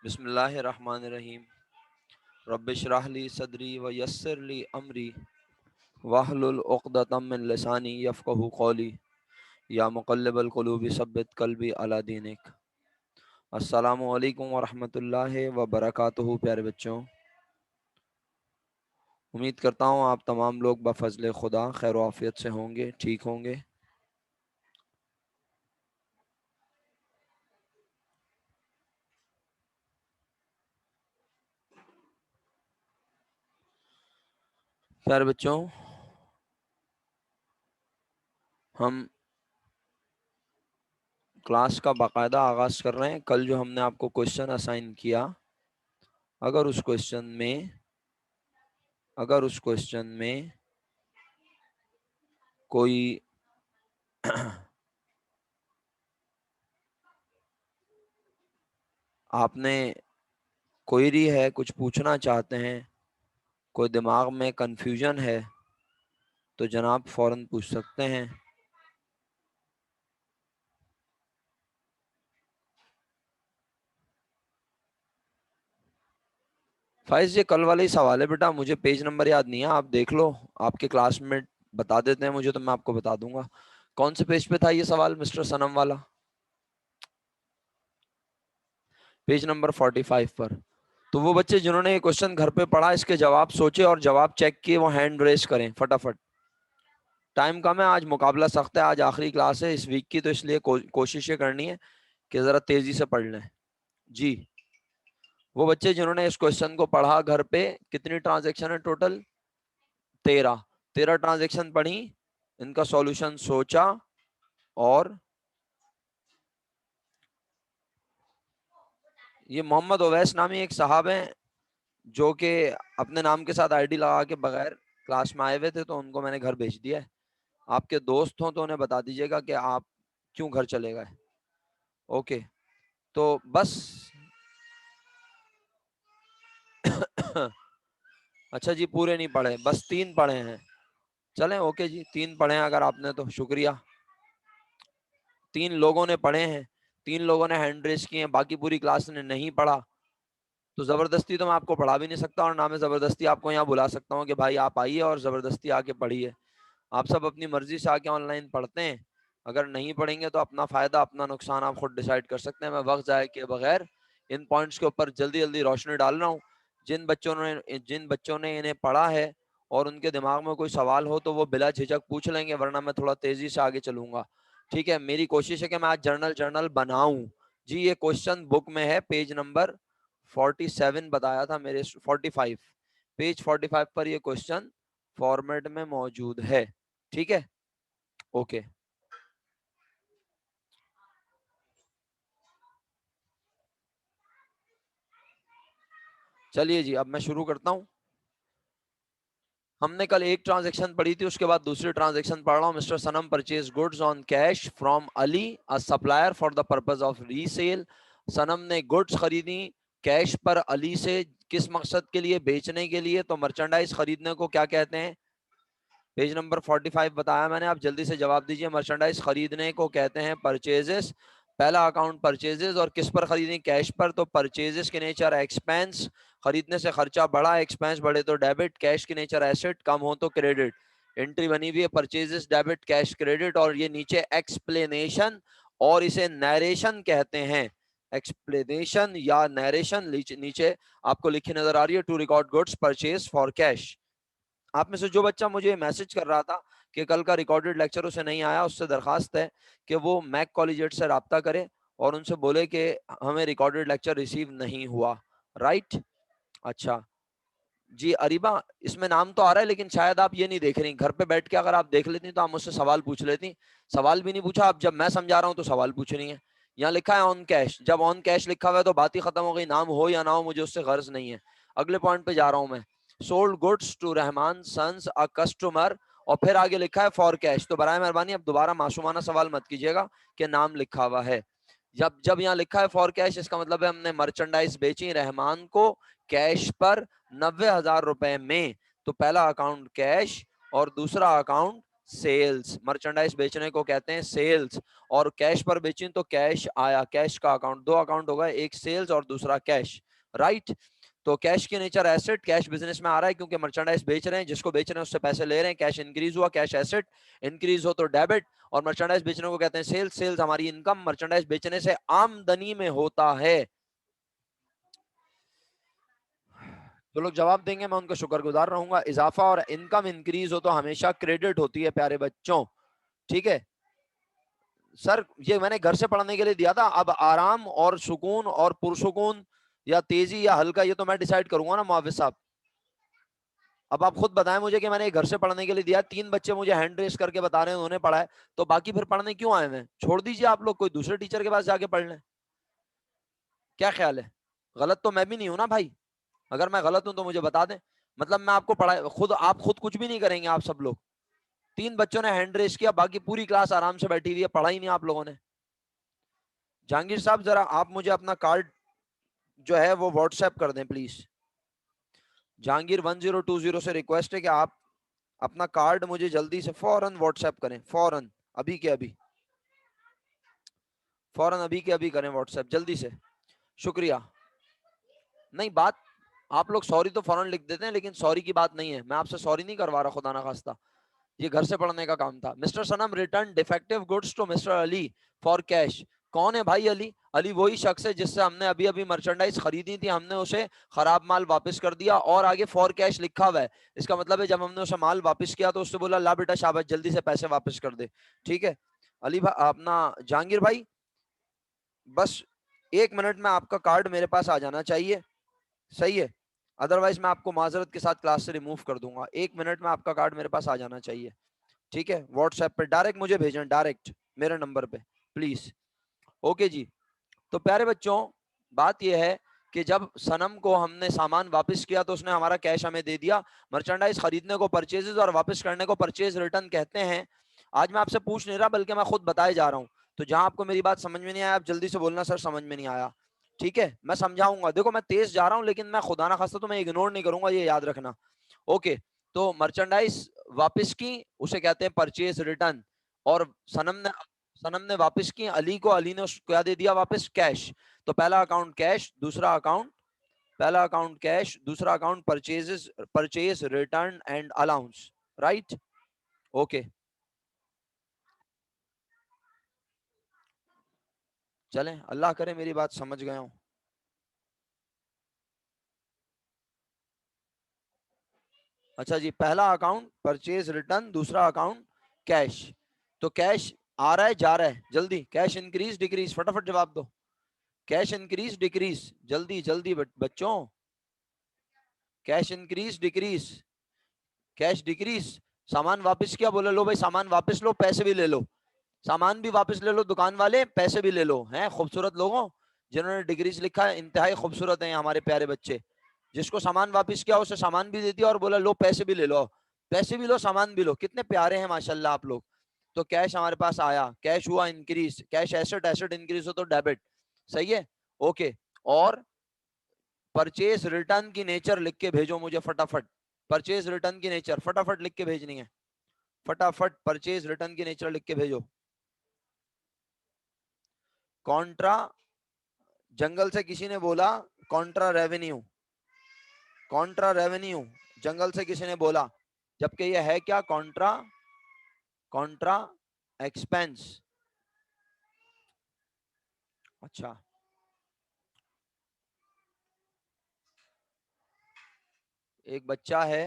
बिस्मिल्लाहिर्रहमानिर्रहीम। रब्बिशरह ली सदरी व यस्सिर ली अमरी वहलुल उक़दतम मिन लिसानी यफ़क़हू क़ौली। या मुक़ल्लिबल क़ुलूबि सब्बित क़ल्बी अला दीनिक। अस्सलामु अलैकुम व रहमतुल्लाहि व बरकातुहू। प्यारे बच्चों, उम्मीद करता हूँ आप तमाम लोग बफ़ज़्ल खुदा खैर आफ़ियत से होंगे, ठीक होंगे। प्यारे बच्चों, हम क्लास का बाकायदा आगाज़ कर रहे हैं। कल जो हमने आपको क्वेश्चन असाइन किया, अगर उस क्वेश्चन में कोई आपने क्वेरी है, कुछ पूछना चाहते हैं, कोई दिमाग में कंफ्यूजन है, तो जनाब फ़ौरन पूछ सकते हैं। फाइज, ये कल वाले ही सवाल है बेटा, मुझे पेज नंबर याद नहीं है, आप देख लो। आपके क्लासमेट बता देते हैं मुझे तो मैं आपको बता दूंगा। कौन से पेज पे था ये सवाल मिस्टर सनम वाला? पेज नंबर 45 पर। तो वो बच्चे जिन्होंने ये क्वेश्चन घर पे पढ़ा, इसके जवाब सोचे और जवाब चेक किए, वो हैंड रेस करें फटाफट। टाइम कम है, आज मुकाबला सख्त है, आज आखिरी क्लास है इस वीक की, तो इसलिए कोशिश ये करनी है कि ज़रा तेज़ी से पढ़ लें। जी, वो बच्चे जिन्होंने इस क्वेश्चन को पढ़ा घर पे, कितनी ट्रांजैक्शन है टोटल? 13। 13 ट्रांजैक्शन पढ़ी, इनका सॉल्यूशन सोचा, और ये मोहम्मद ओवैस नामी एक साहब हैं जो कि अपने नाम के साथ आईडी लगा के बगैर क्लास में आए हुए थे, तो उनको मैंने घर भेज दिया है। आपके दोस्त हों तो उन्हें बता दीजिएगा कि आप क्यों घर चले गए। ओके, तो बस अच्छा जी, पूरे नहीं पढ़े, बस 3 पढ़े हैं। चलें, ओके जी, 3 पढ़े हैं अगर आपने, तो शुक्रिया। 3 लोगों ने पढ़े हैं, 3 लोगों ने हैंड रेस किए हैं, बाकी पूरी क्लास ने नहीं पढ़ा। तो जबरदस्ती तो मैं आपको पढ़ा भी नहीं सकता, और ना मैं जबरदस्ती आपको यहाँ बुला सकता हूँ कि भाई आप आइए और जबरदस्ती आके पढ़िए। आप सब अपनी मर्जी से आके ऑनलाइन पढ़ते हैं, अगर नहीं पढ़ेंगे तो अपना फायदा अपना नुकसान आप खुद डिसाइड कर सकते हैं। मैं वक्त जाए किए बगैर इन पॉइंट्स के ऊपर जल्दी जल्दी रोशनी डाल रहा हूँ। जिन बच्चों ने इन्हें पढ़ा है और उनके दिमाग में कोई सवाल हो तो वो बिला झिझक पूछ लेंगे, वरना मैं थोड़ा तेजी से आगे चलूंगा। ठीक है, मेरी कोशिश है कि मैं आज जर्नल जर्नल बनाऊं। जी, ये क्वेश्चन बुक में है, पेज नंबर 47 बताया था मेरे, 45, पेज 45 पर ये क्वेश्चन फॉर्मेट में मौजूद है। ठीक है, ओके। चलिए जी, अब मैं शुरू करता हूं। हमने कल एक ट्रांजैक्शन पढ़ी थी, उसके बाद दूसरी ट्रांजैक्शन पढ़ रहा हूं। Mister Sanam purchase goods on cash from Ali a supplier for the purpose of resale. Sanam ने गुड्स खरीदी कैश पर अली से, किस मकसद के लिए? बेचने के लिए। तो मर्चेंडाइज खरीदने को क्या कहते हैं? पेज नंबर 45 बताया मैंने, आप जल्दी से जवाब दीजिए। मर्चेंडाइज खरीदने को कहते हैं परचेजेस। पहला अकाउंट परचेजेस, और किस पर खरीदें? कैश पर। तो परचेजेस के नेचर एक्सपेंस, खरीदने से खर्चा बढ़ा, एक्सपेंस बढ़े तो डेबिट। कैश की नेचर एसेट, कम हो तो क्रेडिट। एंट्री बनी हुई है परचेजेस डेबिट कैश क्रेडिट, और ये नीचे एक्सप्लेनेशन, और इसे नरेशन कहते हैं। एक्सप्लेनेशन या नरेशन नीचे आपको लिखी नजर आ रही है, to record goods purchase for cash. आप में से जो बच्चा मुझे मैसेज कर रहा था कि कल का रिकॉर्डेड लेक्चर उसे नहीं आया, उससे दरखास्त है कि वो मैक कॉलेजिएट से रब्ता करे और उनसे बोले कि हमें रिकॉर्डेड लेक्चर रिसीव नहीं हुआ। राइट, अच्छा जी। अरीबा, इसमें नाम तो आ रहा है लेकिन शायद आप ये नहीं देख रही। घर पे बैठ के अगर आप देख लेती तो आप मुझसे सवाल पूछ लेती। सवाल भी नहीं पूछा, अब जब मैं समझा रहा हूँ तो सवाल पूछ रही है। यहाँ लिखा है ऑन कैश, जब ऑन कैश लिखा हुआ है तो बात ही खत्म हो गई, नाम हो या ना हो मुझे उससे गर्ज नहीं है। अगले पॉइंट पे जा रहा हूं मैं। Sold goods to Rahman sons a customer, और फिर आगे लिखा है फॉर कैश। तो बराए मेहरबानी अब दोबारा मासूमाना सवाल मत कीजिएगा कि नाम लिखा हुआ है। जब जब यहाँ लिखा है फॉर कैश, इसका मतलब है हमने मर्चेंडाइज बेची रहमान को कैश पर 90,000 रुपए में। तो पहला अकाउंट कैश और दूसरा अकाउंट सेल्स, मर्चेंडाइज बेचने को कहते हैं सेल्स। और कैश पर बेची तो कैश आया, कैश का अकाउंट, दो अकाउंट होगा, एक सेल्स और दूसरा कैश, राइट। तो कैश की नेचर एसेट, कैश बिजनेस में आ रहा है क्योंकि मर्चेंडाइज बेच रहे हैं, जिसको बेच रहे हैं उससे पैसे ले रहे हैं, कैश इंक्रीज हुआ, कैश एसेट, इंक्रीज हो तो डेबिट। और मर्चेंडाइज बेचने को कहते हैं सेल्स, सेल्स हमारी इनकम, मर्चेंडाइज बेचने से आमदनी में होता है। जो लोग जवाब देंगे मैं उनका शुक्रगुजार रहूंगा। इजाफा और इनकम इंक्रीज हो तो हमेशा क्रेडिट होती है प्यारे बच्चों, ठीक है। सर ये मैंने घर से पढ़ने के लिए दिया था, अब आराम और सुकून और पुरसुकून या तेजी या हल्का ये तो मैं डिसाइड करूंगा ना मुआविज साहब। अब आप खुद बताएं मुझे कि मैंने घर से पढ़ने के लिए दिया, 3 बच्चे मुझे हैंड रेस करके बता रहे हैं उन्होंने पढ़ा है, तो बाकी फिर पढ़ने क्यों आए हैं? छोड़ दीजिए आप लोग, कोई दूसरे टीचर के पास जाके पढ़ लें। क्या ख्याल है? गलत तो मैं भी नहीं हूं ना भाई, अगर मैं गलत हूं तो मुझे बता दें। मतलब मैं आपको पढ़ा, खुद आप खुद कुछ भी नहीं करेंगे आप सब लोग। 3 बच्चों ने हैंड रेस किया, बाकी पूरी क्लास आराम से बैठी हुई है, पढ़ा ही नहीं आप लोगों ने। जहांगीर साहब जरा आप मुझे अपना कार्ड जो है वो व्हाट्सएप कर दें प्लीज। जहांगीर 1020 से रिक्वेस्ट है कि आप अपना कार्ड मुझे जल्दी से फौरन व्हाट्सएप करें, फौरन, अभी के अभी, फौरन अभी के अभी करें व्हाट्सएप जल्दी से, शुक्रिया। नहीं बात, आप लोग सॉरी तो फौरन लिख देते हैं लेकिन सॉरी की बात नहीं है, मैं आपसे सॉरी नहीं करवा रहा खुदा ना खास्ता, ये घर से पढ़ने का काम था। Mister Sanam return defective goods to mister Ali for cash. कौन है भाई अली? अली वही शख्स है जिससे हमने अभी अभी मर्चेंडाइज खरीदी थी, हमने उसे खराब माल वापस कर दिया और आगे फॉर कैश लिखा हुआ है। इसका मतलब है जब हमने उसे माल वापस किया तो उससे बोला ला बेटा शाबाश जल्दी से पैसे वापस कर दे, ठीक है। अली भाई अपना जहांगीर भाई, बस 1 मिनट में आपका कार्ड मेरे पास आ जाना चाहिए, सही है, अदरवाइज मैं आपको माजरत के साथ क्लास से रिमूव कर दूंगा। 1 मिनट में आपका कार्ड मेरे पास आ जाना चाहिए, ठीक है। व्हाट्सएप पे डायरेक्ट मुझे भेजें, डायरेक्ट मेरे नंबर पे प्लीज। ओके जी। तो प्यारे बच्चों बात यह है कि जब सनम को हमने सामान वापस किया तो उसने हमारा कैश हमें दे दिया। मर्चेंडाइज खरीदने को परचेजेस और वापस करने को परचेज रिटर्न कहते हैं। आज मैं आपसे पूछ नहीं रहा बल्कि मैं खुद बताए जा रहा हूं, तो जहां आपको मेरी बात समझ में नहीं आया आप जल्दी से बोलना सर समझ में नहीं आया, ठीक है, मैं समझाऊंगा। देखो मैं तेज जा रहा हूं लेकिन मैं खुदा ना खास्ता तो मैं इग्नोर नहीं करूंगा, ये याद रखना। ओके, तो मर्चेंडाइज वापस की उसे कहते हैं परचेज रिटर्न, और सनम ने वापस की अली को, अली ने उसको क्या दे दिया वापस? कैश। तो पहला अकाउंट कैश, दूसरा अकाउंट, पहला अकाउंट कैश, दूसरा account purchases, purchase return and allowance, right. Okay चलें, अल्लाह करे मेरी बात समझ गए हो। अच्छा जी, पहला अकाउंट परचेज रिटर्न, दूसरा अकाउंट कैश। तो कैश आ रहा है जा रहा है, जल्दी कैश इंक्रीज डिक्रीज, फटाफट जवाब दो। कैश इंक्रीज डिक्रीज, जल्दी जल्दी बच्चों, cash increase decrease, cash decrease. सामान वापस किया, बोले लो भाई सामान वापस लो, पैसे भी ले लो, सामान भी वापस ले लो दुकान वाले, पैसे भी ले लो। हैं खूबसूरत लोगों जिन्होंने डिग्रीज लिखा है, इंतहाई खूबसूरत है हमारे प्यारे बच्चे। जिसको सामान वापस किया उसे सामान भी दे दिया और बोला लो पैसे भी ले लो, पैसे भी लो सामान भी लो, कितने प्यारे हैं माशाल्लाह आप लोग। तो कैश हमारे पास आया, कैश हुआ increase, cash asset, asset increase हो तो डेबिट, सही है। ओके, और परचेज रिटर्न की नेचर लिख के भेजो मुझे फटाफट, परचेज रिटर्न की नेचर फटाफट लिख के भेजनी है, फटाफट परचेज रिटर्न की नेचर लिख के भेजो। कॉन्ट्रा, जंगल से किसी ने बोला कॉन्ट्रा रेवेन्यू, कॉन्ट्रा रेवेन्यू जंगल से किसी ने बोला, जबकि यह है क्या? Contra, Contra expense. अच्छा, एक बच्चा है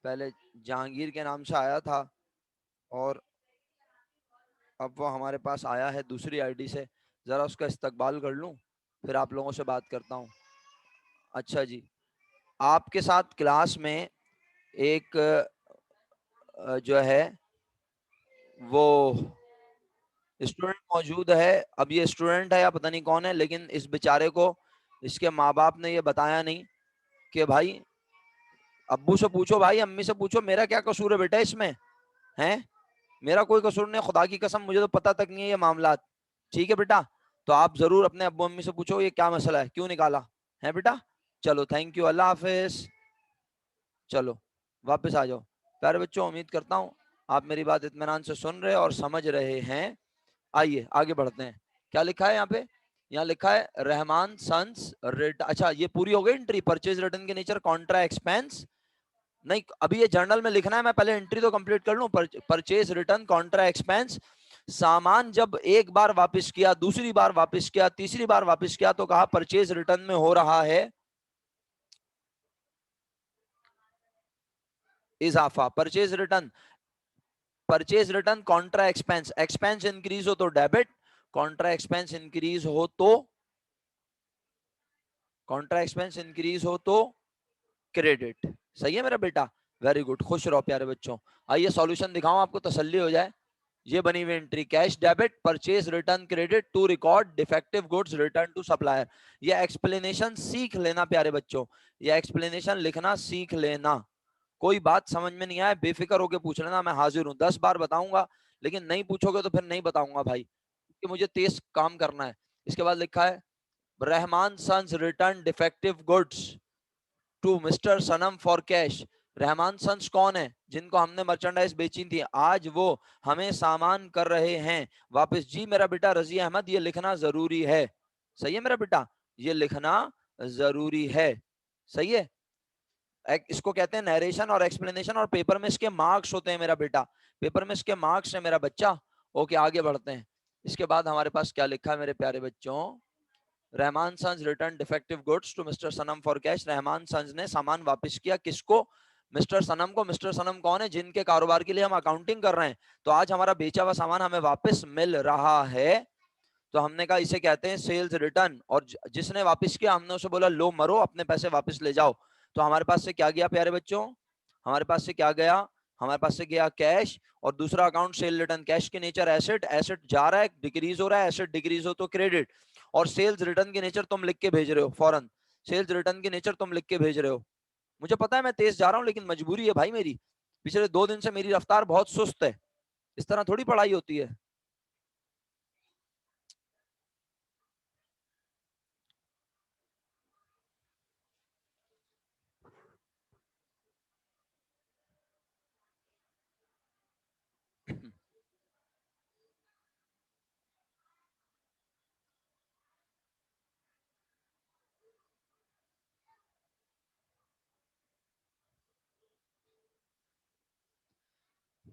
पहले जहांगीर के नाम से आया था और अब वो हमारे पास आया है दूसरी आईडी से, जरा उसका इस्तकबाल कर लूं फिर आप लोगों से बात करता हूं। अच्छा जी, आपके साथ क्लास में एक जो है वो स्टूडेंट मौजूद है। अब ये स्टूडेंट है या पता नहीं कौन है, लेकिन इस बेचारे को इसके माँ बाप ने ये बताया नहीं कि भाई अब्बू से पूछो, भाई अम्मी से पूछो मेरा क्या कसूर है बेटा इसमें, है मेरा कोई कसूर नहीं, खुदा की कसम मुझे तो पता तक नहीं है ये मामला, ठीक है बेटा। तो आप जरूर अपने अब्बू अम्मी से पूछो ये क्या मसला है, क्यों निकाला है बेटा। चलो थैंक यू, अल्लाह हाफिज। चलो वापस आ जाओ प्यारे बच्चों, उम्मीद करता हूँ आप मेरी बात इत्मीनान से सुन रहे और समझ रहे हैं। आइए आगे बढ़ते हैं। क्या लिखा है यहाँ पे? यहाँ लिखा है रहमान सन्स रिटर्न। अच्छा, ये पूरी हो गई एंट्री, परचेज रिटर्न के नेचर, कॉन्ट्रा एक्सपेंस। नहीं, अभी ये जर्नल में लिखना है, मैं पहले एंट्री तो कंप्लीट कर लूं। Purchase return Contra expense. सामान जब एक बार वापस किया, दूसरी बार वापस किया, तीसरी बार वापस किया, तो कहा परचेज रिटर्न में हो रहा है इजाफा। Purchase return Contra expense, expense increase हो तो डेबिट, कॉन्ट्रा एक्सपेंस इंक्रीज हो तो क्रेडिट। सही है मेरा बेटा, वेरी गुड, खुश रहो प्यारे बच्चों। आइए सॉल्यूशन दिखाऊं आपको, तसल्ली हो जाए। ये बनी हुई entry, cash debit, purchase return credit, to record defective goods return to supplier. ये एक्सप्लेनेशन सीख लेना प्यारे बच्चों, ये एक्सप्लेनेशन लिखना सीख लेना। कोई बात समझ में नहीं आए बेफिक्र होकर पूछ लेना, मैं हाजिर हूं, 10 बार बताऊंगा, लेकिन नहीं पूछोगे तो फिर नहीं बताऊंगा भाई, कि मुझे तेज काम करना है। इसके बाद लिखा है Rahman sons return defective goods to mister Sanam for cash. Rahman sons कौन है? जिनको हमने मर्चेंडाइज बेची थी, आज वो हमें सामान कर रहे हैं वापस। जी मेरा बेटा रजी अहमद, ये लिखना जरूरी है। सही है मेरा बेटा, ये लिखना जरूरी है। सही है। इसको कहते हैं नरेशन और एक्सप्लेनेशन, और पेपर में इसके मार्क्स होते हैं मेरा बेटा, पेपर में इसके मार्क्स है मेरा बच्चा। ओके आगे बढ़ते हैं। इसके बाद हमारे पास क्या लिखा है मेरे प्यारे बच्चों? Rahman sons return defective goods to mister Sanam for cash. Rahman sons ने सामान वापस किया, किसको? मिस्टर सनम को। मिस्टर सनम कौन है? जिनके कारोबार के लिए हम अकाउंटिंग कर रहे हैं। तो आज हमारा बेचा हुआ सामान हमें वापस मिल रहा है, तो हमने कहा इसे कहते हैं सेल्स रिटर्न। और जिसने वापस किया हमने उसे बोला लो मरो, अपने पैसे वापस ले जाओ। तो हमारे पास से क्या गया प्यारे बच्चों? हमारे पास से क्या गया? हमारे पास से गया कैश, और दूसरा अकाउंट सेल रिटर्न। कैश के नेचर एसेट, एसेट जा रहा है, डिक्रीज हो रहा है, एसेट डिक्रीज हो तो क्रेडिट। और सेल्स रिटर्न के नेचर तुम लिख के भेज रहे हो फौरन, सेल्स रिटर्न के नेचर तुम लिख के भेज रहे हो। मुझे पता है मैं तेज जा रहा हूं, लेकिन मजबूरी है भाई मेरी, पिछले 2 दिन से मेरी रफ्तार बहुत सुस्त है, इस तरह थोड़ी पढ़ाई होती है।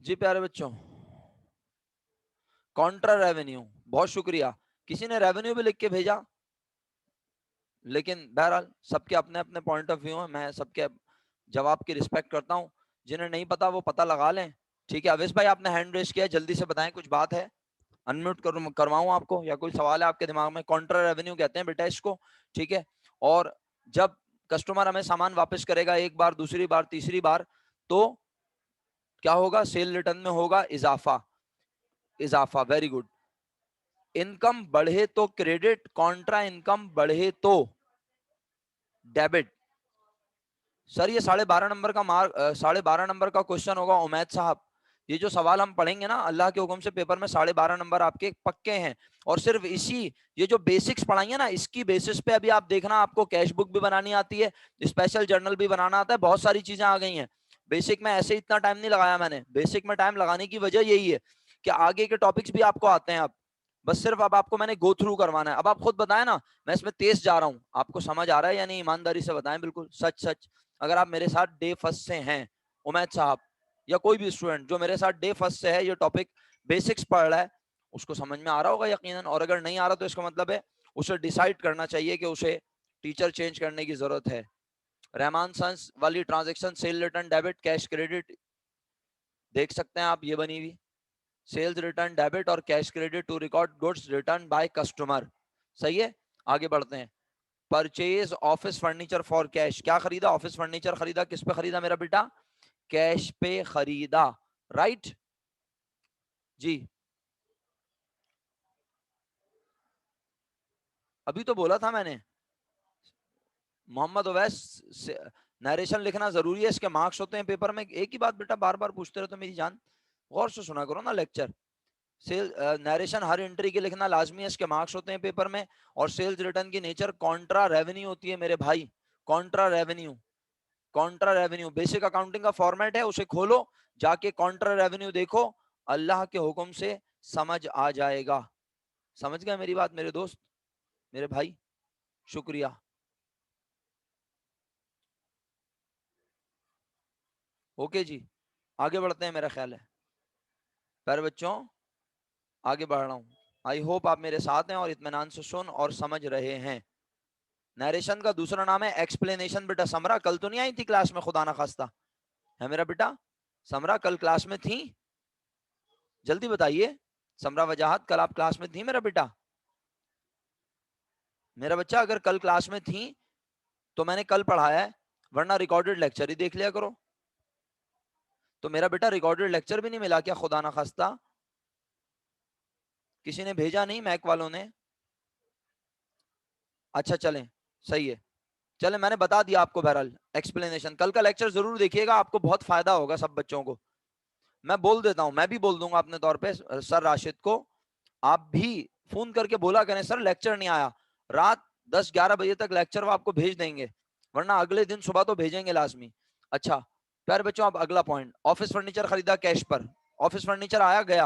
जी प्यारे बच्चों, कॉन्ट्रा रेवेन्यू, बहुत शुक्रिया। किसी ने रेवेन्यू भी लिख के भेजा, लेकिन बहरहाल सबके अपने अपने पॉइंट ऑफ व्यू है, मैं सबके जवाब की रिस्पेक्ट करता हूँ। जिन्हें नहीं पता वो पता लगा लें। ठीक है, अवेश भाई आपने हैंड रेस किया, जल्दी से बताएं, कुछ बात है? अनम्यूट करवाऊं आपको, या कोई सवाल है आपके दिमाग में? कॉन्ट्रा रेवेन्यू कहते हैं बेटा इसको। ठीक है। और जब कस्टमर हमें सामान वापस करेगा एक बार, दूसरी बार, तीसरी बार, तो क्या होगा? सेल रिटर्न में होगा इजाफा। इजाफा, वेरी गुड। इनकम बढ़े तो क्रेडिट, कॉन्ट्रा इनकम बढ़े तो डेबिट। सर ये 12.5 नंबर का मार्क, 12.5 नंबर का क्वेश्चन होगा उमैद साहब। ये जो सवाल हम पढ़ेंगे ना, अल्लाह के हुक्म से पेपर में 12.5 नंबर आपके पक्के हैं। और सिर्फ इसी, ये जो बेसिक्स पढ़ाएंगे ना, इसकी बेसिस पे अभी आप देखना, आपको कैश बुक भी बनानी आती है, स्पेशल जर्नल भी बनाना आता है, बहुत सारी चीजें आ गई हैं। बेसिक में ऐसे इतना टाइम नहीं लगाया मैंने, बेसिक में टाइम लगाने की वजह यही है कि आगे के टॉपिक्स भी आपको आते हैं अब, बस सिर्फ अब आपको मैंने गो थ्रू करवाना है। अब आप खुद बताएं ना, मैं इसमें तेज जा रहा हूँ, आपको समझ आ रहा है या नहीं? ईमानदारी से बताएं, बिल्कुल सच सच। अगर आप मेरे साथ डे फर्स्ट से हैं, उमैद साहब, या कोई भी स्टूडेंट जो मेरे साथ डे फर्स्ट से है, ये टॉपिक बेसिक्स पढ़ रहा है, उसको समझ में आ रहा होगा यकीनन। और अगर नहीं आ रहा तो इसका मतलब है उसे डिसाइड करना चाहिए कि उसे टीचर चेंज करने की जरूरत है। रहमान सन्स वाली transaction, sale return debit, cash credit, देख सकते हैं आप, ये बनी हुई सेल्स रिटर्न डेबिट और cash credit to record goods return by customer. सही है, आगे बढ़ते हैं। Purchase office furniture for cash, क्या खरीदा? ऑफिस फर्नीचर खरीदा। किस पे खरीदा मेरा बेटा? कैश पे खरीदा, राइट जी। अभी तो बोला था मैंने, मोहम्मद ओवैस, नरेशन लिखना जरूरी है, इसके मार्क्स होते हैं पेपर में। एक ही बात बेटा बार बार पूछते रहे तो मेरी जान, गौर से सुना करो ना लेक्चर। सेल नरेशन हर एंट्री के लिखना लाजमी है, इसके मार्क्स होते हैं पेपर में। और सेल्स रिटर्न की नेचर कॉन्ट्रा रेवेन्यू होती है मेरे भाई, Contra revenue. Contra revenue basic accounting का फॉर्मेट है, उसे खोलो, जाके काउंटर रेवेन्यू देखो, अल्लाह के हुक्म से समझ आ जाएगा। समझ गया मेरी बात मेरे दोस्त, मेरे भाई? शुक्रिया। ओके जी, आगे बढ़ते हैं मेरा ख्याल है। प्यारे बच्चों, आगे बढ़ रहा हूँ। आई होप आप मेरे साथ हैं और इत्मीनान से सुन और समझ रहे हैं। नरेशन का दूसरा नाम है एक्सप्लेनेशन। बेटा समरा कल तो नहीं आई थी क्लास में, खुदा ना खास्ता, है मेरा बेटा? समरा कल क्लास में थी? जल्दी बताइए। समरा वजाहत कल आप क्लास में थी मेरा बेटा? मेरा बच्चा अगर कल क्लास में थी तो मैंने कल पढ़ाया है, वरना रिकॉर्डेड लेक्चर ही देख लिया करो। तो मेरा बेटा रिकॉर्डेड लेक्चर भी नहीं मिला क्या खुदा ना खास्ता? किसी ने भेजा नहीं मैक वालों ने? अच्छा चलें, सही है। चले मैंने बता दिया आपको, बहरहाल एक्सप्लेनेशन कल का लेक्चर जरूर देखिएगा, आपको बहुत फायदा होगा सब बच्चों को। मैं बोल देता हूं, मैं भी बोल दूंगा अपने तौर पे सर राशिद को, आप भी फोन करके बोला करें सर लेक्चर नहीं आया, रात 10-11 बजे तक लेक्चर वो आपको भेज देंगे, वरना अगले दिन सुबह तो भेजेंगे लाजमी। अच्छा प्यारे बच्चों, अब अगला पॉइंट, ऑफिस फर्नीचर खरीदा कैश पर। ऑफिस फर्नीचर आया गया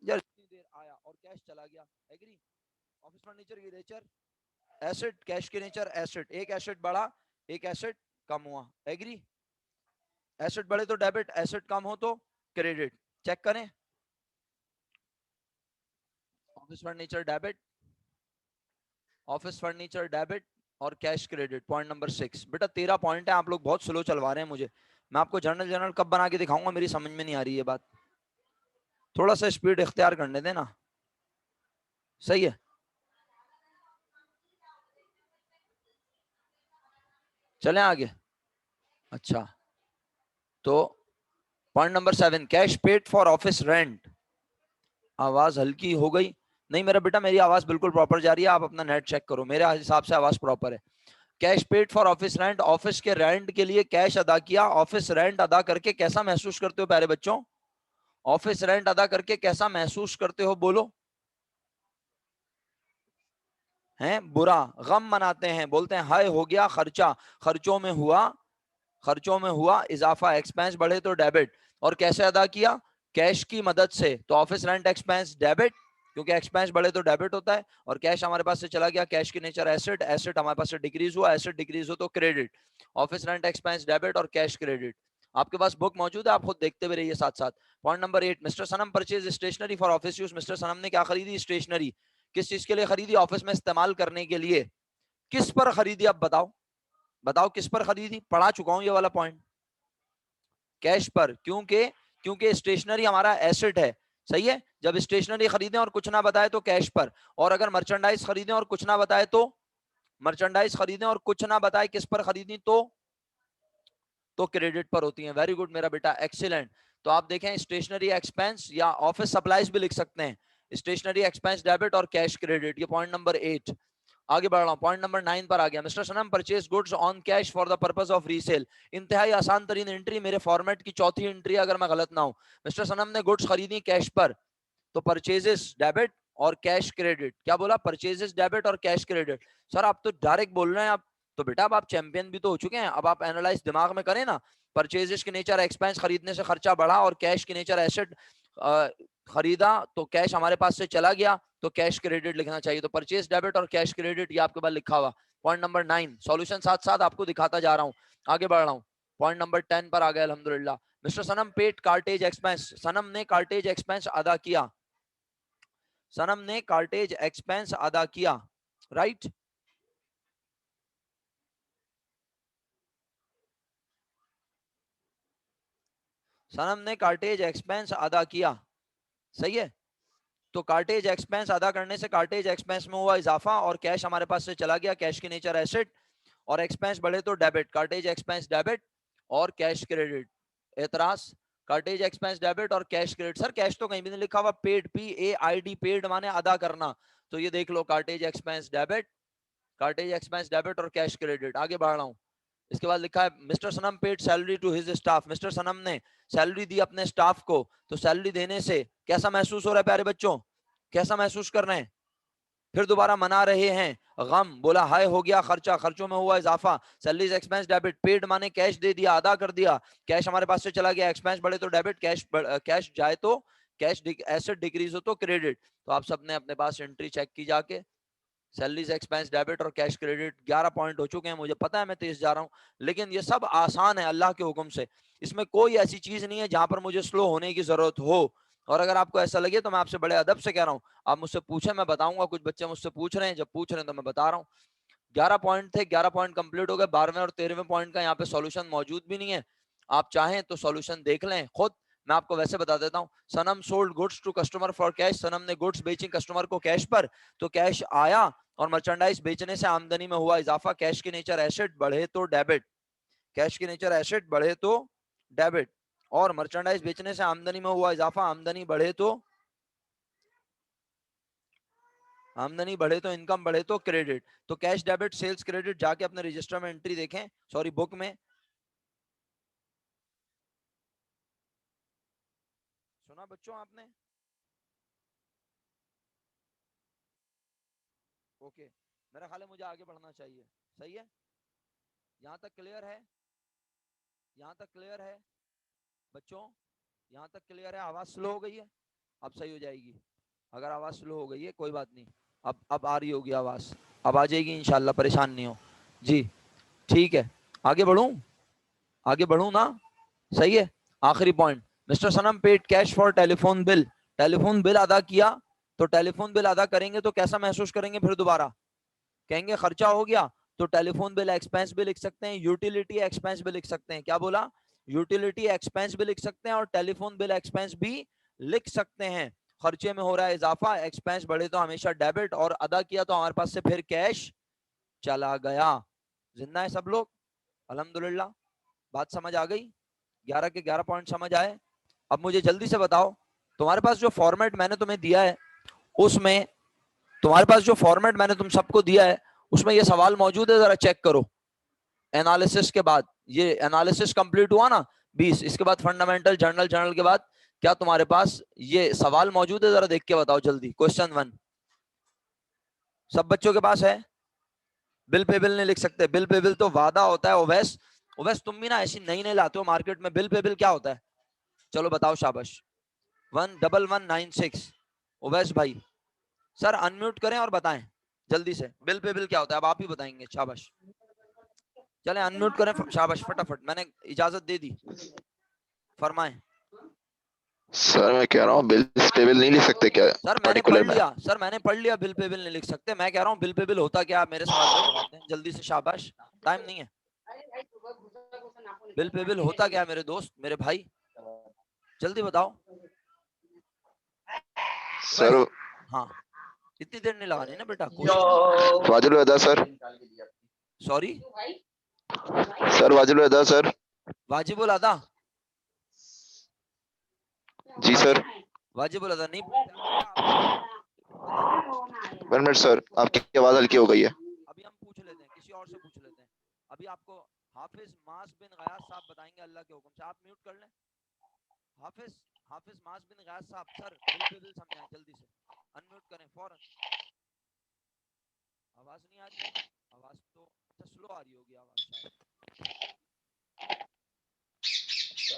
यार, इतनी देर आया और कैश चला गया, एग्री? ऑफिस फर्नीचर की नेचर एसेट, कैश की नेचर एसेट। एक एसेट बढ़ा, एक एसेट कम हुआ, एग्री? एसेट बढ़े तो डेबिट, एसेट कम हो तो क्रेडिट। चेक करें, office furniture debit, office furniture debit और कैश क्रेडिट। Point number 6। बेटा 13 पॉइंट है, आप लोग बहुत स्लो चलवा रहे हैं मुझे। मैं आपको जर्नल जर्नल कब बना के दिखाऊंगा, मेरी समझ में नहीं आ रही है बात। थोड़ा सा स्पीड इख्तियार करने देना, सही है? चलें आगे। अच्छा, तो point number 7, cash paid for office rent. आवाज हल्की हो गई? नहीं मेरा बेटा, मेरी आवाज बिल्कुल प्रॉपर जा रही है, आप अपना नेट चेक करो, मेरे हिसाब से आवाज प्रॉपर है। Cash paid for office rent, office के रेंट के लिए कैश अदा किया। ऑफिस रेंट अदा करके कैसा महसूस करते हो प्यारे बच्चों? ऑफिस रेंट अदा करके कैसा महसूस करते हो, बोलो? हैं बुरा, गम मनाते हैं, बोलते हैं हाय हो गया खर्चा, खर्चों में हुआ, खर्चों में हुआ इजाफा, एक्सपेंस बढ़े तो डेबिट। और कैसे अदा किया? कैश की मदद से। तो ऑफिस रेंट एक्सपेंस डेबिट, क्योंकि एक्सपेंस बढ़े तो डेबिट होता है, और कैश हमारे पास से चला गया, कैश की नेचर एसेट, एसेट हमारे पास से डिक्रीज हुआ, एसेट डिक्रीज हो तो credit. Office rent expense debit और कैश क्रेडिट। आपके पास बुक मौजूद है, आप खुद देखते हुए रहिए साथ साथ। Point number 8, mister Sanam purchase stationery for office use. Mister Sanam ने क्या खरीदी? स्टेशनरी। किस चीज के लिए खरीदी? ऑफिस में इस्तेमाल करने के लिए। किस पर खरीदी, अब बताओ, बताओ किस पर खरीदी? पढ़ा चुका हूं ये वाला पॉइंट। कैश पर, क्योंकि क्योंकि स्टेशनरी हमारा एसेट है, सही है? जब स्टेशनरी खरीदें और कुछ ना बताए तो कैश पर, और अगर मर्चेंडाइज खरीदें और कुछ ना बताए तो, मर्चेंडाइज खरीदें और कुछ ना बताए किस पर खरीदी तो क्रेडिट पर होती है। वेरी गुड मेरा बेटा, एक्सीलेंट। तो आप देखें स्टेशनरी एक्सपेंस या ऑफिस सप्लाईज भी लिख सकते हैं, स्टेशनरी एक्सपेंस डेबिट और कैश क्रेडिट। ये पॉइंट नंबर 8। आगे बढ़ रहा हूं, पॉइंट नंबर 9 पर आ गया। Mister Sanam purchase goods on cash for the purpose of resale. इंतहाई आसान तरीन एंट्री, मेरे फॉर्मेट की चौथी एंट्री अगर मैं गलत ना हूं। मिस्टर सनम ने गुड्स खरीदी कैश पर, तो परचेजेस डेबिट और कैश क्रेडिट। क्या बोला? परचेजेस डेबिट और कैश क्रेडिट। सर आप तो डायरेक्ट बोल रहे हैं आप, तो बेटा अब आप चैंपियन भी तो हो चुके हैं, अब आप एनालाइज दिमाग में करें ना। परचेजेस की नेचर एक्सपेंस, खरीदने से खर्चा बढ़ा, और कैश की नेचर एसेट, खरीदा तो कैश हमारे पास से चला गया, तो कैश क्रेडिट लिखना चाहिए। तो परचेज डेबिट और कैश क्रेडिट ये आपके पास लिखा हुआ। पॉइंट नंबर 9, सॉल्यूशन साथ साथ आपको दिखाता जा रहा हूं, आगे बढ़ रहा हूं। पॉइंट नंबर 10 पर आ गया अल्हम्दुलिल्लाह। Mister Sanam paid cartridge expense. सनम ने कार्टेज एक्सपेंस अदा किया, सनम ने कार्टेज एक्सपेंस अदा किया, राइट? सनम ने कार्टेज एक्सपेंस अदा किया, सही है? तो कार्टेज एक्सपेंस अदा करने से कार्टेज एक्सपेंस में हुआ इजाफा, और कैश हमारे पास से चला गया, कैश की नेचर एसेट, और एक्सपेंस बढ़े तो डेबिट, कार्टेज एक्सपेंस डेबिट और कैश क्रेडिट। एतराज? कार्टेज एक्सपेंस डेबिट और कैश क्रेडिट। सर कैश तो कहीं भी नहीं लिखा हुआ, पेड, PAID, पेड माने अदा करना, तो ये देख लो cartage expense debit, cartage expense debit और कैश क्रेडिट। आगे बढ़ रहा हूं, इसके बाद लिखा है mister Sanam paid salary to his staff. Mister Sanam ने सैलरी दी अपने स्टाफ को, तो सैलरी देने से कैसा महसूस हो रहा है प्यारे बच्चों? कैसा महसूस कर रहे हैं? फिर दोबारा मना रहे हैं, गम बोला हाय हो गया खर्चा, खर्चों में हुआ इजाफा, सैलरीज एक्सपेंस डेबिट, पेड माने कैश दे दिया, अदा कर दिया, कैश हमारे पास से चला गया, एक्सपेंस बढ़े तो डेबिट, कैश जाए तो कैश, एसेट डिक्रीज हो तो क्रेडिट। तो आप सबने अपने पास एंट्री चेक की जाके, सैलरीज एक्सपेंस डेबिट और कैश क्रेडिट 11 पॉइंट हो चुके हैं। मुझे पता है मैं तेज जा रहा हूं, लेकिन ये सब आसान है अल्लाह के हुक्म से। इसमें कोई ऐसी चीज नहीं है जहां पर मुझे स्लो होने की जरूरत हो। और अगर आपको ऐसा लगे तो मैं आपसे बड़े अदब से कह रहा हूं, आप मुझसे पूछे, मैं बताऊंगा। कुछ बच्चे मुझसे पूछ रहे हैं, जब पूछ रहे हैं तो मैं बता रहा हूँ। 11 पॉइंट थे, 11 पॉइंट कंप्लीट हो गए। 12वें और 13वें पॉइंट का यहाँ पे सॉल्यूशन मौजूद भी नहीं है। आप चाहें तो सॉल्यूशन देख लें खुद, मैं आपको वैसे बता देता हूँ। Sanam sold goods to customer for cash, Sanam ने गुड्स बेची कस्टमर को कैश पर, तो कैश आया, और मर्चेंडाइज बेचने से आमदनी में हुआ इजाफा। कैश की नेचर एसेट बढ़े तो डेबिट, कैश की नेचर एसेट बढ़े तो डेबिट, और मर्चेंडाइज बेचने से आमदनी में हुआ इजाफा, आमदनी बढ़े तो इनकम बढ़े तो क्रेडिट। तो कैश डेबिट सेल्स क्रेडिट, जाके अपने रजिस्टर में एंट्री देखें, सॉरी बुक में। सुना बच्चों आपने? ओके, मेरा ख्याल है मुझे आगे बढ़ना चाहिए। सही है, यहाँ तक क्लियर है? यहाँ तक क्लियर है बच्चों? यहाँ तक क्लियर है? आवाज स्लो हो गई है? अब सही हो जाएगी। अगर आवाज स्लो हो गई है कोई बात नहीं, अब आ रही होगी आवाज, अब आ जाएगी इंशाल्लाह, परेशान नहीं हो जी। ठीक है, आगे बढ़ूं? आगे बढ़ूं ना? सही है। आखिरी point, mister Sanam paid cash for telephone bill, telephone bill अदा किया। तो टेलीफोन बिल अदा करेंगे तो कैसा महसूस करेंगे? फिर दोबारा कहेंगे खर्चा हो गया, तो टेलीफोन बिल एक्सपेंस भी लिख सकते हैं, यूटिलिटी एक्सपेंस भी लिख सकते हैं। क्या बोला? यूटिलिटी एक्सपेंस भी लिख सकते हैं और टेलीफोन बिल एक्सपेंस भी लिख सकते हैं। खर्चे में हो रहा है इजाफा, एक्सपेंस बढ़े तो हमेशा डेबिट, और अदा किया तो हमारे पास से फिर कैश चला गया। जिंदा है सब लोग? अल्हम्दुलिल्लाह, बात समझ आ गई? 11 के 11 पॉइंट समझ आए? अब मुझे जल्दी से बताओ, तुम्हारे पास जो फॉर्मेट मैंने तुम्हें दिया है उसमें, तुम्हारे पास जो फॉर्मेट मैंने तुम सबको दिया है उसमें ये सवाल मौजूद है? जरा चेक करो। एनालिसिस के बाद, ये एनालिसिस कंप्लीट हुआ ना 20, इसके बाद फंडामेंटल, जर्नल, जर्नल के बाद क्या तुम्हारे पास ये सवाल मौजूद है? जरा देख के बताओ जल्दी। क्वेश्चन 1 सब बच्चों के पास है? बिल पे बिल नहीं लिख सकते? बिल पे बिल तो वादा होता है। ओवैस, ओवैस तुम भी ना ऐसी नई नई लाते हो मार्केट में। बिल पे बिल क्या होता है? चलो बताओ, शाबाश। 11196 ओवैस भाई, सर अनम्यूट करें और बताएं जल्दी से, बिल पे बिल क्या होता है? अब आप ही बताएंगे, शाबाश। चले अनम्यूट करें, शाबाश, फटाफट, मैंने इजाजत दे दी, फरमाएं। सर मैं कह रहा हूँ बिल पे बिल नहीं लिख सकते क्या सर मैंने पढ़ पर्टिकुलर में? लिया, सर मैंने पढ़ लिया, बिल पे बिल नहीं लिख सकते। मैं कह रहा हूँ बिल पे बिल होता क्या? मेरे सवाल का जवाब दें जल्दी से, शाबाश, टाइम नहीं है। बिल पे बिल होता क्या मेरे दोस्त, मेरे भाई, जल्दी बताओ। सर हाँ, इतनी देर नहीं लगानी ना बेटा, कोशिश। वाजिब अदा सर। सॉरी, सर वाजिब अदा सर। वाजिबुल अदा? जी सर। वाजिबुल अदा नहीं पूछते हम बेटा, 1 मिनट सर, आपकी आवाज हल्की हो गई है। अभी हम पूछ लेते हैं, किसी और से पूछ लेते हैं। अभी आपको हाफिज मास बिन गयास साहब बताएंगे अल्लाह के हुक्म से। आप म्यूट कर लें। हाफिज, हाफिज मास बिन गयास साहब, सर बिल पे बिल समझाएं जल्दी से, अनम्यूट करें फौरन। आवाज नहीं आ रही? आवाज तो अच्छा स्लो आ रही होगी आवाज शायद।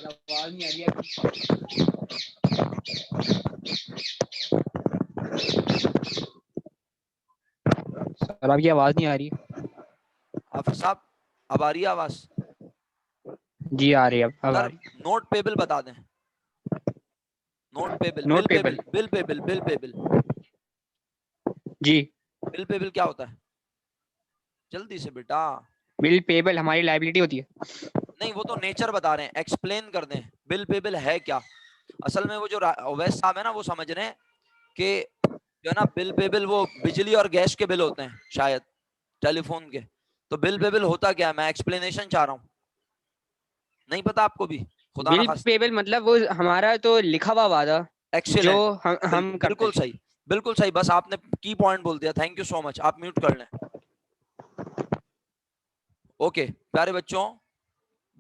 आवाज नहीं आ रही सर आपकी आवाज नहीं आ रही। हाफिज साहब, अब आ रही है आवाज? जी आ रही है, अब आ सर रही है। नोट पे बिल बता दें, note pay bill, bill note pay payable. Bill, bill pay bill, bill pay bill, जी, बिल पे बिल क्या होता है? जल्दी से बेटा। बिल पेबल हमारी लायबिलिटी होती है। नहीं, वो तो नेचर बता रहे हैं, एक्सप्लेन कर दें बिल पे बिल है क्या। असल में वो जो ओवैस साहब है ना, वो समझ रहे हैं कि जो है ना बिल पे बिल वो बिजली और गैस के बिल होते हैं शायद, टेलीफोन के। तो बिल पे बिल होता क्या है, मैं एक्सप्लेनेशन चाह रहा हूँ। नहीं पता आपको भी? खुदा ना बिल खास्ता। पेबल मतलब वो हमारा तो लिखा हुआ वादा जो एक्सीलेंट, हम करते बिल्कुल हैं। सही, बिल्कुल सही, बस आपने की पॉइंट बोल दिया। थैंक यू सो मच, आप म्यूट कर लें। ओके प्यारे बच्चों,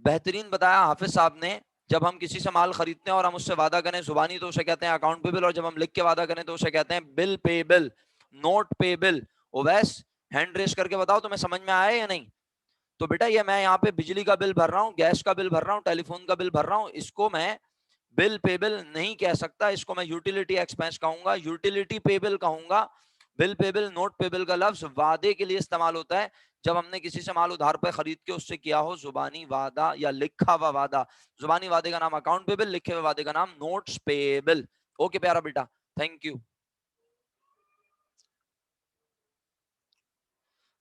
बेहतरीन बताया हाफिज साहब ने। जब हम किसी से माल खरीदते हैं और हम उससे वादा करें जुबानी तो उसे कहते हैं अकाउंट पे बिल, और जब हम लिख के वादा करें तो उसे कहते हैं bill pay bill. Note pay bill. Owais hand raise करके बताओ तुम्हें समझ में आया या नहीं? तो बेटा ये मैं यहाँ पे बिजली का बिल भर रहा हूँ, गैस का बिल भर रहा हूँ, टेलीफोन का बिल भर रहा हूँ, इसको मैं बिल पेबल नहीं कह सकता, इसको मैं यूटिलिटी एक्सपेंस कहूंगा, यूटिलिटी पेबल कहूंगा। बिल पेबल नोट पेबल का लफ्ज वादे के लिए इस्तेमाल होता है, जब हमने किसी से माल उधार पर खरीद के उससे किया हो जुबानी वादा या लिखा हुआ वादा। जुबानी वादे का नाम अकाउंट पेबल, लिखे हुए वादे का नाम नोट्स पेबल। ओके प्यारा बेटा, थैंक यू।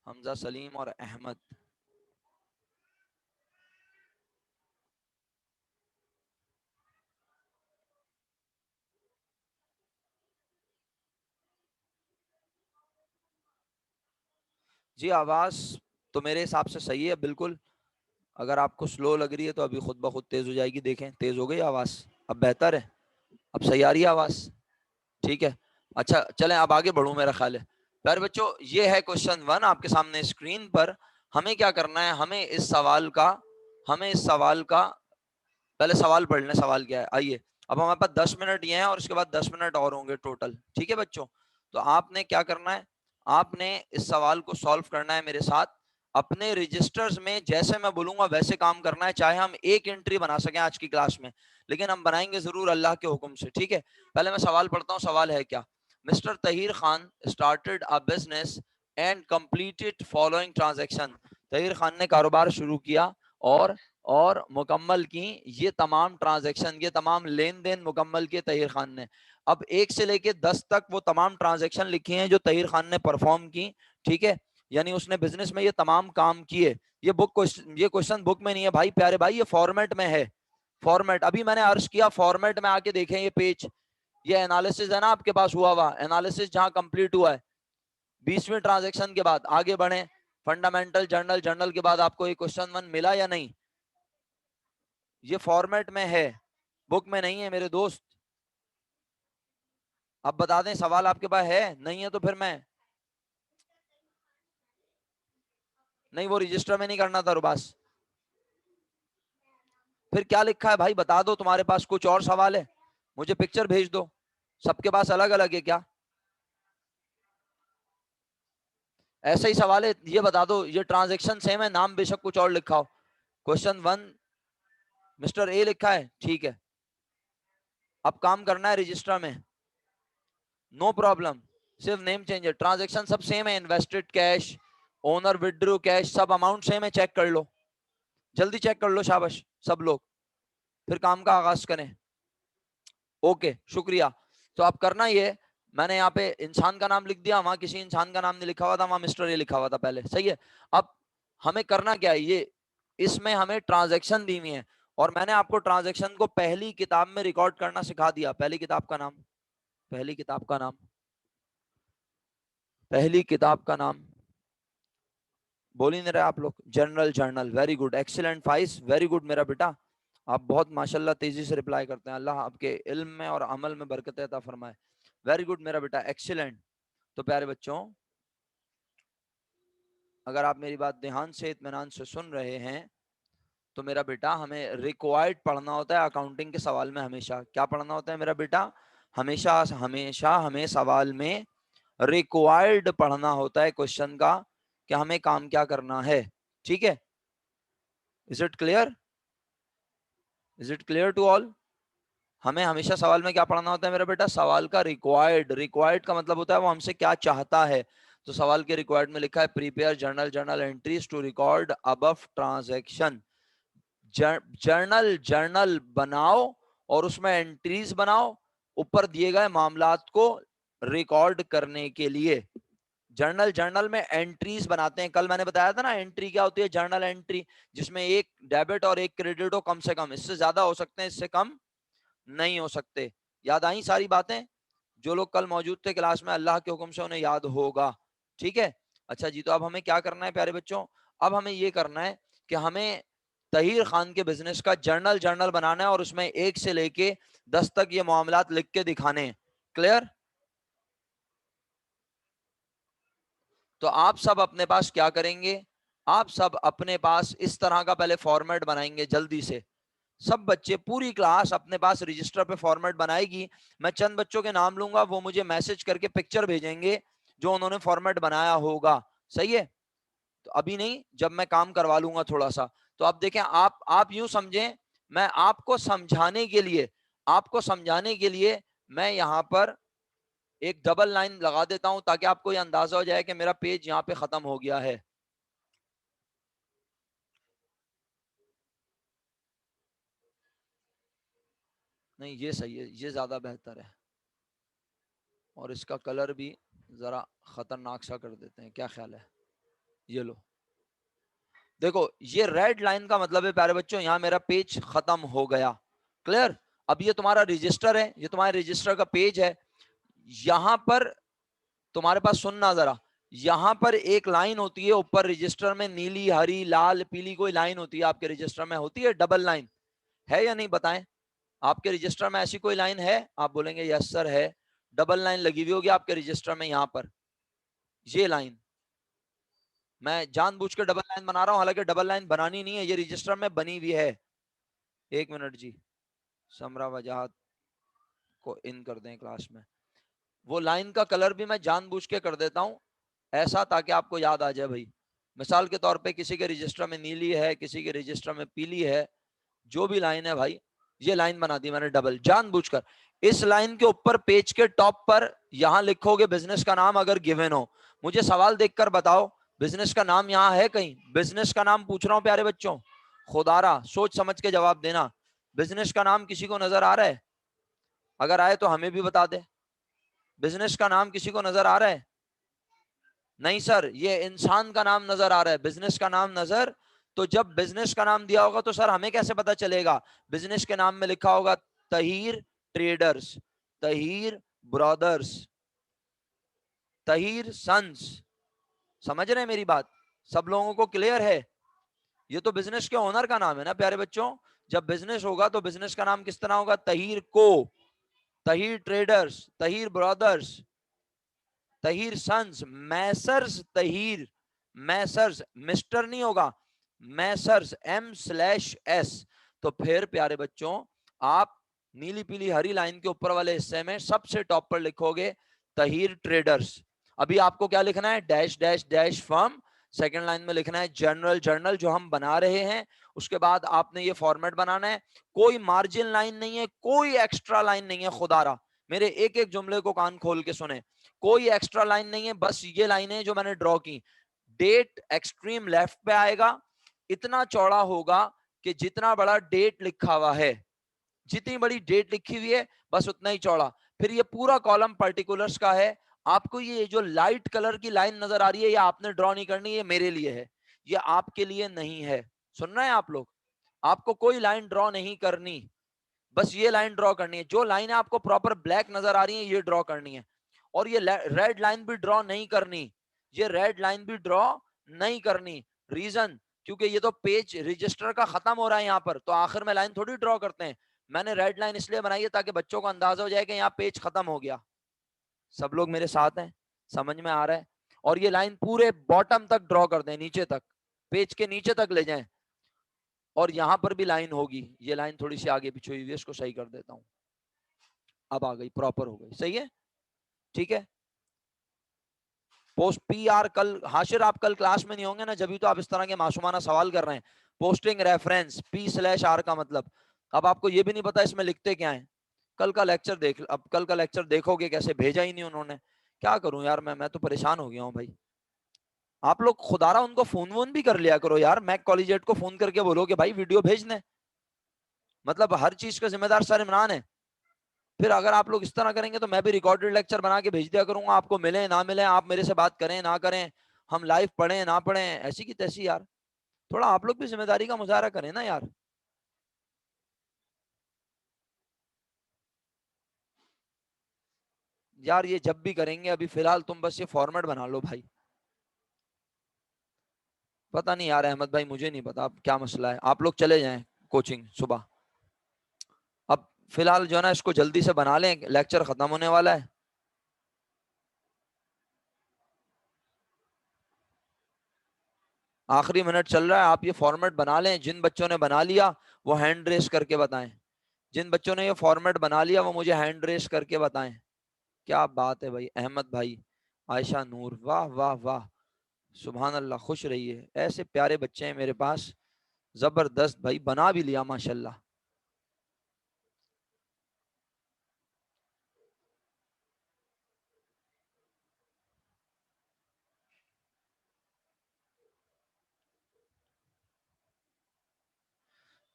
हमजा, सलीम और अहमद। जी आवाज तो मेरे हिसाब से सही है बिल्कुल। अगर आपको स्लो लग रही है तो अभी खुद ब खुद तेज हो जाएगी। देखें, तेज हो गई आवाज, अब बेहतर है, अब सही आ रही है आवाज, ठीक है। अच्छा चलें, अब आगे बढ़ूं मेरा ख्याल है। प्यारे बच्चों, ये है क्वेश्चन 1 आपके सामने स्क्रीन पर। हमें क्या करना है, हमें इस सवाल का पहले सवाल पढ़ लें। सवाल क्या है, आइए। अब हमारे पास 10 मिनट ये हैं और उसके बाद 10 मिनट और होंगे टोटल, ठीक है बच्चों। तो आपने क्या करना है, आपने इस सवाल को सॉल्व करना है मेरे साथ। अपने रजिस्टर्स में जैसे मैं बोलूंगा वैसे काम करना है, चाहे हम एक एंट्री बना सकें आज की क्लास में, लेकिन हम बनाएंगे जरूर अल्लाह के हुक्म से, ठीक है। पहले मैं सवाल पढ़ता हूँ। सवाल है क्या, mister तहीर Khan started a business and completed following transaction. तहीर Khan ने कारोबार शुरू किया और मुकम्मल की ये तमाम ट्रांजैक्शन, ये तमाम लेन देन मुकम्मल किए तहीर खान ने। अब 1 से लेके 10 तक वो तमाम ट्रांजैक्शन लिखी हैं जो तहीर खान ने परफॉर्म की, ठीक है। यानी उसने बिजनेस में ये तमाम काम किए। ये क्वेश्चन बुक में नहीं है भाई, प्यारे भाई, ये फॉर्मेट में है। फॉर्मेट अभी मैंने अर्ज किया, फॉर्मेट में आके देखें ये पेज, ये एनालिसिस है ना आपके पास हुआ हुआ एनालिसिस, जहां कंप्लीट हुआ है 20वीं ट्रांजैक्शन के बाद। आगे बढ़े, फंडामेंटल जर्नल, जर्नल के बाद आपको ये क्वेश्चन 1 मिला या नहीं? ये फॉर्मेट में है, बुक में नहीं है मेरे दोस्त। अब बता दें, सवाल आपके पास है? नहीं है तो फिर मैं नहीं, वो रजिस्टर में नहीं करना था रुबास। फिर क्या लिखा है भाई बता दो, तुम्हारे पास कुछ और सवाल है? मुझे पिक्चर भेज दो। सबके पास अलग अलग है क्या? ऐसा ही सवाल है, ये बता दो। ये ट्रांजैक्शन सेम है, नाम बेशक कुछ और लिखा हो। क्वेश्चन 1 मिस्टर ए लिखा है, ठीक है। अब काम करना है रजिस्टर में, नो प्रॉब्लम, सिर्फ नेम चेंज है। ट्रांजैक्शन सब सेम है, invested cash, owner withdrew cash, सब अमाउंट सेम है। चेक कर लो, जल्दी चेक कर लो, शाबाश सब लोग, फिर काम का आगाज करें। ओके, शुक्रिया। तो आप करना ये, मैंने यहाँ पे इंसान का नाम लिख दिया, वहां किसी इंसान का नाम नहीं लिखा हुआ था, वहां मिस्टर ए लिखा हुआ था पहले, सही है। अब हमें करना क्या है, ये इसमें हमें ट्रांजैक्शन दी हुई है, और मैंने आपको ट्रांजैक्शन को पहली किताब में रिकॉर्ड करना सिखा दिया। पहली किताब का नाम, पहली किताब का नाम, पहली किताब का नाम बोल ही नहीं रहे आप लोग। General journal, very good, excellent फाइज, वेरी गुड मेरा बेटा। आप बहुत माशाल्लाह तेजी से रिप्लाई करते हैं, अल्लाह आपके इल्म में और अमल में बरकत अता फरमाए। वेरी गुड मेरा बेटा, एक्सीलेंट। तो प्यारे बच्चों, अगर आप मेरी बात ध्यान से इत्मीनान से सुन रहे हैं तो मेरा बेटा, हमें रिक्वायर्ड पढ़ना होता है अकाउंटिंग के सवाल में। हमेशा क्या पढ़ना होता है मेरा बेटा? हमेशा हमेशा हमें सवाल में रिक्वायर्ड पढ़ना होता है क्वेश्चन का, कि हमें काम क्या करना है, ठीक है। Is it clear? Is it clear to all? हमें हमेशा सवाल में क्या पढ़ना होता है मेरा बेटा? सवाल का रिक्वायर्ड। रिक्वायर्ड का मतलब होता है वो हमसे क्या चाहता है। तो सवाल के रिक्वायर्ड में लिखा है prepare journal entries to record above transaction. Journal बनाओ और उसमें एंट्रीज बनाओ ऊपर दिए गए मामलात को रिकॉर्ड करने के लिए। जर्नल में एंट्रीज बनाते हैं। कल मैंने बताया था ना, एंट्री क्या होती है? जर्नल एंट्री, जिसमें एक डेबिट और एक क्रेडिट हो, कम से कम। इससे ज्यादा हो सकते हैं, इससे कम नहीं हो सकते। याद आई सारी बातें? जो लोग कल मौजूद थे क्लास में, अल्लाह के हुक्म से उन्हें याद होगा, ठीक है। अच्छा जी, तो अब हमें क्या करना है प्यारे बच्चों? अब हमें ये करना है कि हमें तहीर खान के बिजनेस का जर्नल बनाना है और उसमें 1 से लेके 10 तक ये मामलात लिख के दिखाने हैं। क्लियर? तो आप सब अपने पास क्या करेंगे, आप सब अपने पास इस तरह का पहले फॉर्मेट बनाएंगे जल्दी से। सब बच्चे, पूरी क्लास अपने पास रजिस्टर पे फॉर्मेट बनाएगी। मैं चंद बच्चों के नाम लूंगा, वो मुझे मैसेज करके पिक्चर भेजेंगे जो उन्होंने फॉर्मेट बनाया होगा, सही है। तो अभी नहीं, जब मैं काम करवा लूंगा थोड़ा सा। तो अब देखें, आप यूं समझें, मैं आपको समझाने के लिए मैं यहां पर एक डबल लाइन लगा देता हूं, ताकि आपको यह अंदाजा हो जाए कि मेरा पेज यहां पे खत्म हो गया है। नहीं, ये सही है, ये ज्यादा बेहतर है, और इसका कलर भी जरा खतरनाक सा कर देते हैं, क्या ख्याल है? ये लो, देखो, ये रेड लाइन का मतलब है प्यारे बच्चों, यहां मेरा पेज खत्म हो गया। क्लियर? अब ये तुम्हारा रजिस्टर है, ये तुम्हारे रजिस्टर का पेज है। यहां पर तुम्हारे पास, सुनना जरा, यहां पर एक लाइन होती है ऊपर रजिस्टर में, नीली हरी लाल पीली कोई लाइन होती है आपके रजिस्टर में, होती है डबल लाइन, है या नहीं बताएं? आपके रजिस्टर में ऐसी कोई लाइन है? आप बोलेंगे यस सर है। डबल लाइन लगी हुई होगी आपके रजिस्टर में, यहां पर ये लाइन, मैं जानबूझ के डबल लाइन बना रहा हूं, हालांकि डबल लाइन बनानी नहीं है, ये रजिस्टर में बनी हुई है। एक मिनट जी, समरा वजाहत को इन कर दें क्लास में। वो लाइन का कलर भी मैं जानबूझ के कर देता हूं ऐसा, ताकि आपको याद आ जाए भाई। मिसाल के तौर पे किसी के रजिस्टर में नीली है, किसी के रजिस्टर में पीली है, जो भी लाइन है भाई, ये लाइन बना दी मैंने डबल जानबूझकर। इस लाइन के ऊपर पेज के टॉप पर यहां लिखोगे बिजनेस का नाम, अगर गिवन हो। मुझे सवाल देखकर बताओ, बिजनेस का नाम यहां है कहीं? बिजनेस का नाम पूछ रहा हूं प्यारे बच्चों, खुदारा सोच समझ के जवाब देना। बिजनेस का नाम किसी को नजर आ रहा है? अगर आए तो हमें भी बता दे। बिजनेस का नाम किसी को नजर आ रहा है? नहीं सर, ये इंसान का नाम नजर आ रहा है, बिजनेस का नाम नजर। तो जब बिजनेस का नाम दिया होगा तो सर हमें कैसे पता चलेगा? बिजनेस के नाम में लिखा होगा Tahir traders, Tahir brothers, Tahir sons. समझ रहे हैं मेरी बात? सब लोगों को क्लियर है? ये तो बिजनेस के ओनर का नाम है ना प्यारे बच्चों। जब बिजनेस होगा तो बिजनेस का नाम किस तरह होगा? तहीर को, Tahir traders, Tahir brothers, Tahir sons, messrs Tahir, messrs, mister नहीं होगा, मैसर्स, M/S। तो फिर प्यारे बच्चों, आप नीली पीली हरी लाइन के ऊपर वाले हिस्से में सबसे टॉप पर लिखोगे तहीर ट्रेडर्स। अभी आपको क्या लिखना है? Dash dash dash firm. Second line में लिखना है जनरल, जर्नल जो हम बना रहे हैं। उसके बाद आपने ये फॉर्मेट बनाना है, कोई मार्जिन लाइन नहीं है, कोई एक्स्ट्रा लाइन नहीं है। खुदारा मेरे एक एक जुमले को कान खोल के सुने, कोई एक्स्ट्रा लाइन नहीं है, बस ये लाइनें जो मैंने ड्रॉ की। डेट एक्सट्रीम लेफ्ट पे आएगा, इतना चौड़ा होगा कि जितना बड़ा डेट लिखा हुआ है, जितनी बड़ी डेट लिखी हुई है बस उतना ही चौड़ा। फिर ये पूरा कॉलम पर्टिकुलर्स का है। आपको ये जो लाइट कलर की लाइन नजर आ रही है, ये आपने ड्रॉ नहीं करनी, ये मेरे लिए है, ये आपके लिए नहीं है। सुन रहे हैं आप लोग? आपको कोई लाइन ड्रॉ नहीं करनी, बस ये लाइन ड्रॉ करनी है। जो लाइन आपको प्रॉपर ब्लैक नजर आ रही है, ये ड्रॉ करनी है। और ये रेड लाइन भी ड्रॉ नहीं करनी, ये रेड लाइन भी ड्रॉ नहीं करनी। रीजन, क्योंकि ये तो पेज रजिस्टर का खत्म हो रहा है यहाँ पर, तो आखिर में लाइन थोड़ी ड्रॉ करते हैं। मैंने रेड लाइन इसलिए बनाई है ताकि बच्चों को अंदाजा हो जाए कि यहाँ पेज खत्म हो गया। सब लोग मेरे साथ हैं? समझ में आ रहा है? और ये लाइन पूरे बॉटम तक ड्रॉ कर दें, नीचे तक, पेज के नीचे तक ले जाएं। और यहां पर भी लाइन होगी, ये लाइन थोड़ी सी आगे पीछे हुई है, इसको सही कर देता हूं। अब आ गई, प्रॉपर हो गई, सही है, ठीक है। पोस्ट PR कल, हाशिर आप कल क्लास में नहीं होंगे ना, जब भी तो आप इस तरह के मासूमाना सवाल कर रहे हैं। पोस्टिंग रेफरेंस P/R का मतलब, अब आपको ये भी नहीं पता इसमें लिखते क्या है। कल का लेक्चर देख, अब कल का लेक्चर देखोगे कैसे, भेजा ही नहीं उन्होंने। क्या करूं यार, मैं तो परेशान हो गया हूं भाई। आप लोग खुदारा उनको फोन वोन भी कर लिया करो यार, मैक कॉलेजिएट को फोन करके बोलो कि भाई वीडियो भेजने, मतलब हर चीज का जिम्मेदार सर इमरान है। फिर अगर आप लोग इस तरह करेंगे तो मैं भी रिकॉर्डेड लेक्चर बना के भेज दिया करूंगा, आपको मिले ना मिले, आप मेरे से बात करें ना करें, हम लाइव पढ़ें ना पढ़ें, ऐसी की तैसी यार। थोड़ा आप लोग भी जिम्मेदारी का मुजाहरा करें ना यार। यार ये जब भी करेंगे, अभी फिलहाल तुम बस ये फॉर्मेट बना लो भाई। पता नहीं यार अहमद भाई, मुझे नहीं पता अब क्या मसला है। आप लोग चले जाएं कोचिंग सुबह, अब फिलहाल जो है ना इसको जल्दी से बना लें, लेक्चर खत्म होने वाला है। आखिरी मिनट चल रहा है, आप ये फॉर्मेट बना लें। जिन बच्चों ने बना लिया वो हैंड रेस करके बताएं। जिन बच्चों ने ये फॉर्मेट बना लिया वो मुझे हैंड रेस करके बताएं। क्या बात है भाई अहमद भाई, आयशा नूर, वाह वाह वाह, सुभान अल्लाह, खुश रहिए, ऐसे प्यारे बच्चे हैं मेरे पास, जबरदस्त भाई, बना भी लिया माशाल्लाह।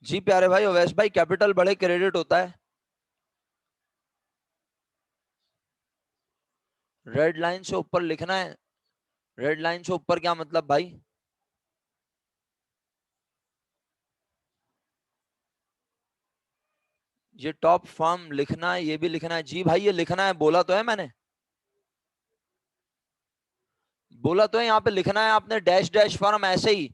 जी प्यारे भाई, अवैस भाई, कैपिटल बड़े क्रेडिट होता है। रेड लाइन से ऊपर लिखना है। रेड लाइन से ऊपर क्या मतलब भाई? ये टॉप फर्म लिखना है, ये भी लिखना है। जी भाई, ये लिखना है, बोला तो है मैंने, बोला तो है यहाँ पे लिखना है आपने, डैश डैश फर्म ऐसे ही।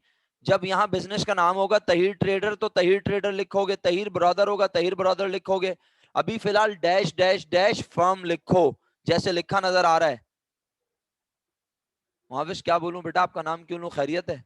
जब यहाँ बिजनेस का नाम होगा तहीर ट्रेडर, तो तहीर ट्रेडर लिखोगे, तहीर ब्रदर होगा, तहीर ब्रदर लिखोगे। अभी फिलहाल डैश डैश डैश फर्म लिखो, जैसे लिखा नजर आ रहा है। मुहाफिज क्या बोलूं बेटा, आपका नाम क्यों लूं, खैरियत है?